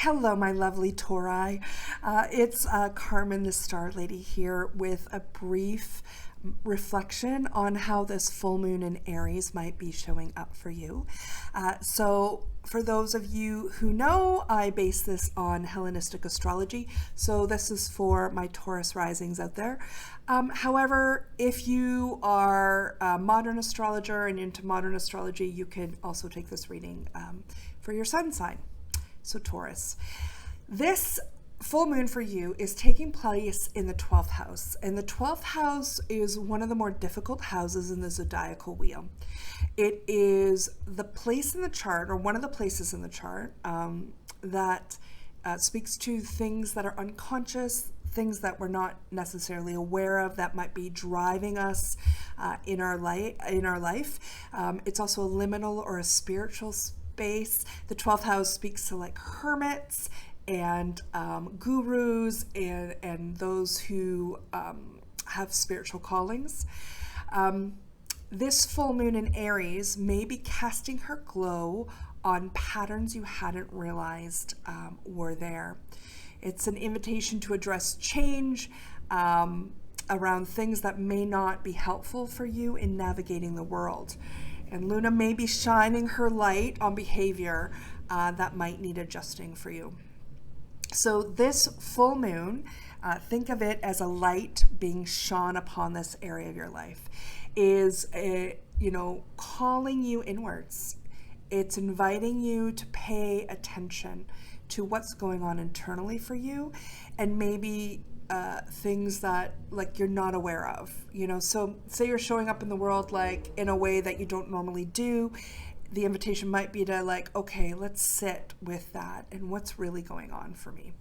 Hello, my lovely Tauri. It's Carmen, the Star Lady, here with a brief reflection on how this full moon in Aries might be showing up for you. So for those of you who know, I base this on Hellenistic astrology. So this is for my Taurus risings out there. However, if you are a modern astrologer and into modern astrology, you can also take this reading for your sun sign. So Taurus, this full moon for you is taking place in the 12th house. And the 12th house is one of the more difficult houses in the zodiacal wheel. It is the place in the chart, or one of the places in the chart, that speaks to things that are unconscious, things that we're not necessarily aware of that might be driving us in our life. It's also a liminal or a spiritual space. The 12th house speaks to like hermits and gurus and those who have spiritual callings. This full moon in Aries may be casting her glow on patterns you hadn't realized were there. It's an invitation to address change around things that may not be helpful for you in navigating the world. And Luna may be shining her light on behavior that might need adjusting for you. So this full moon, think of it as a light being shone upon this area of your life, is calling you inwards. It's inviting you to pay attention to what's going on internally for you, and maybe things that like you're not aware of, so say you're showing up in the world like in a way that you don't normally do. The invitation might be to like, okay, let's sit with that and what's really going on for me.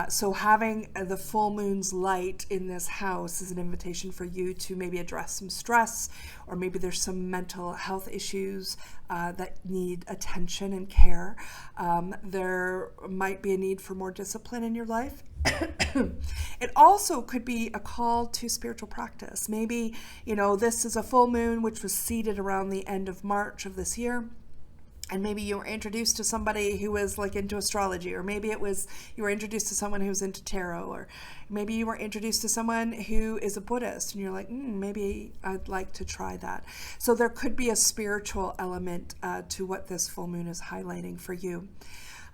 So having the full moon's light in this house is an invitation for you to maybe address some stress, or maybe there's some mental health issues that need attention and care. There might be a need for more discipline in your life. It also could be a call to spiritual practice. Maybe, this is a full moon which was seeded around the end of March of this year. And maybe you were introduced to somebody who was like into astrology, or maybe it was you were introduced to someone who was into tarot, or maybe you were introduced to someone who is a Buddhist and you're like, maybe I'd like to try that. So there could be a spiritual element to what this full moon is highlighting for you.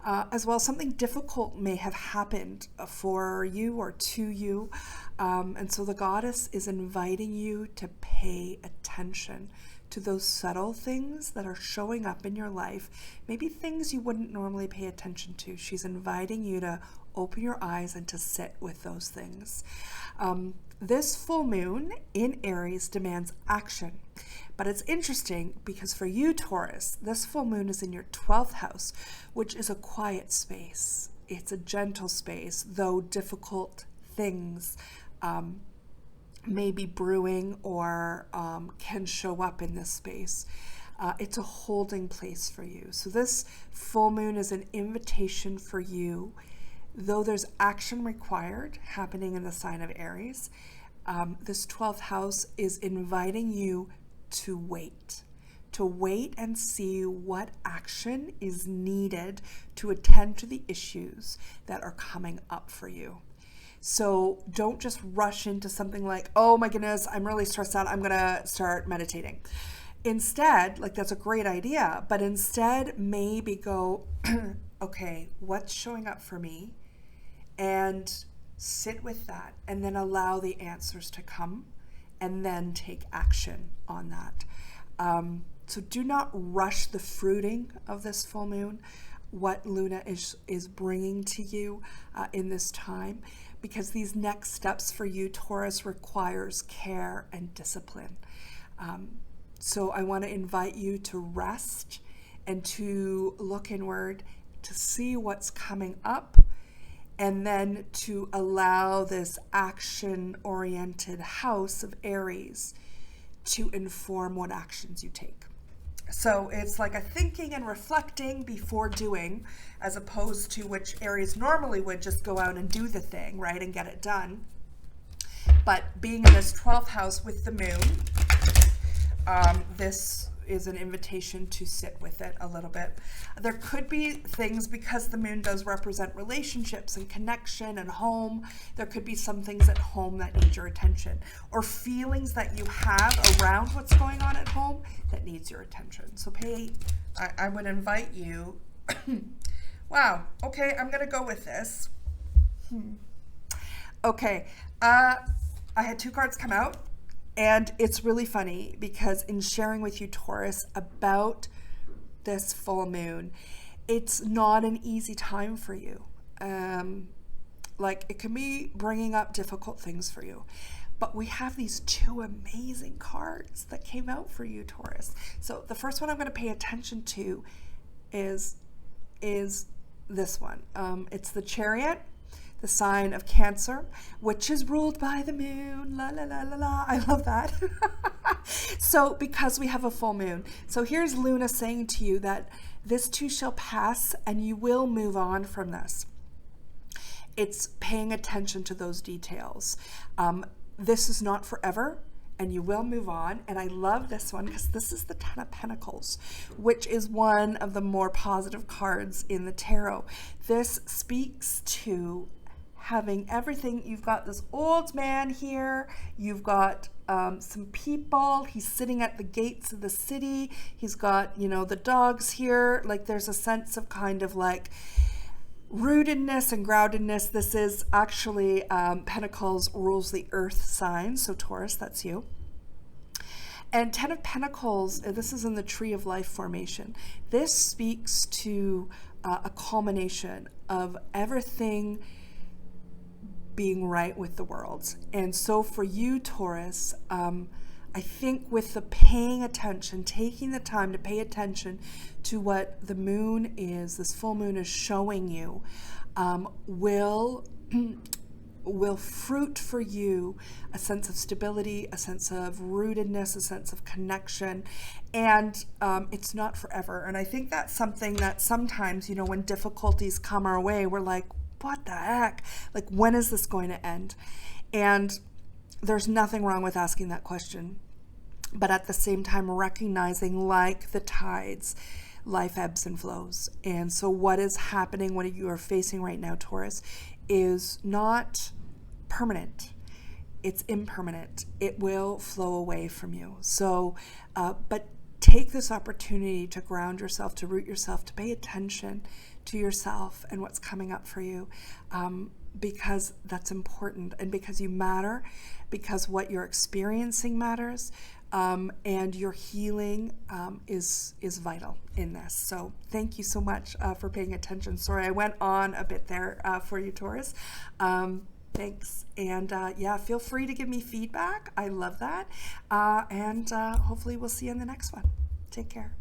As well, something difficult may have happened for you or to you. And so the goddess is inviting you to pay attention to those subtle things that are showing up in your life, maybe things you wouldn't normally pay attention to. She's inviting you to open your eyes and to sit with those things. This full moon in Aries demands action. But it's interesting because for you, Taurus, this full moon is in your 12th house, which is a quiet space. It's a gentle space, though difficult things may be brewing or can show up in this space. It's a holding place for you. So this full moon is an invitation for you, though there's action required happening in the sign of Aries. This 12th house is inviting you to wait and see what action is needed to attend to the issues that are coming up for you. So don't just rush into something like, oh my goodness, I'm really stressed out, I'm gonna start meditating. Instead, like that's a great idea, but instead maybe go, okay, what's showing up for me? And sit with that, and then allow the answers to come, and then take action on that. So do not rush the fruiting of this full moon, what Luna is bringing to you in this time, because these next steps for you, Taurus, requires care and discipline. So I want to invite you to rest and to look inward, to see what's coming up, and then to allow this action-oriented house of Aries to inform what actions you take. So it's like a thinking and reflecting before doing, as opposed to which Aries normally would just go out and do the thing, right, and get it done. But being in this 12th house with the moon, this is an invitation to sit with it a little bit. There could be things, because the moon does represent relationships and connection and home, there could be some things at home that need your attention, or feelings that you have around what's going on at home that needs your attention. So I would invite you, wow, okay, I'm gonna go with this. Okay, I had 2 cards come out. And it's really funny because in sharing with you, Taurus, about this full moon, it's not an easy time for you. Like, it can be bringing up difficult things for you. But we have these 2 amazing cards that came out for you, Taurus. So the first one I'm going to pay attention to is this one. It's the Chariot, the sign of Cancer, which is ruled by the moon. La la la la la. I love that. So because we have a full moon. So here's Luna saying to you that this too shall pass and you will move on from this. It's paying attention to those details. This is not forever, and you will move on. And I love this one because this is the 10 of Pentacles, which is one of the more positive cards in the tarot. This speaks to having everything. You've got this old man here. You've got some people. He's sitting at the gates of the city. He's got, you know, the dogs here. Like, there's a sense of kind of like rootedness and groundedness. This is actually Pentacles rules the earth sign. So Taurus, that's you. And 10 of Pentacles, this is in the tree of life formation. This speaks to a culmination of everything being right with the world. And so for you, Taurus, I think with the paying attention, taking the time to pay attention to what the moon is, this full moon is showing you, will fruit for you a sense of stability, a sense of rootedness, a sense of connection, and it's not forever. And I think that's something that sometimes, you know, when difficulties come our way, we're like, what the heck? Like, when is this going to end? And there's nothing wrong with asking that question, but at the same time recognizing, like the tides, life ebbs and flows. And so what is happening, what you are facing right now, Taurus, is not permanent. It's impermanent. It will flow away from you. So, but take this opportunity to ground yourself, to root yourself, to pay attention to yourself and what's coming up for you, because that's important, and because you matter, because what you're experiencing matters, and your healing is vital in this. So thank you so much for paying attention. Sorry, I went on a bit there for you, Taurus. Thanks. And yeah, feel free to give me feedback. I love that. And hopefully we'll see you in the next one. Take care.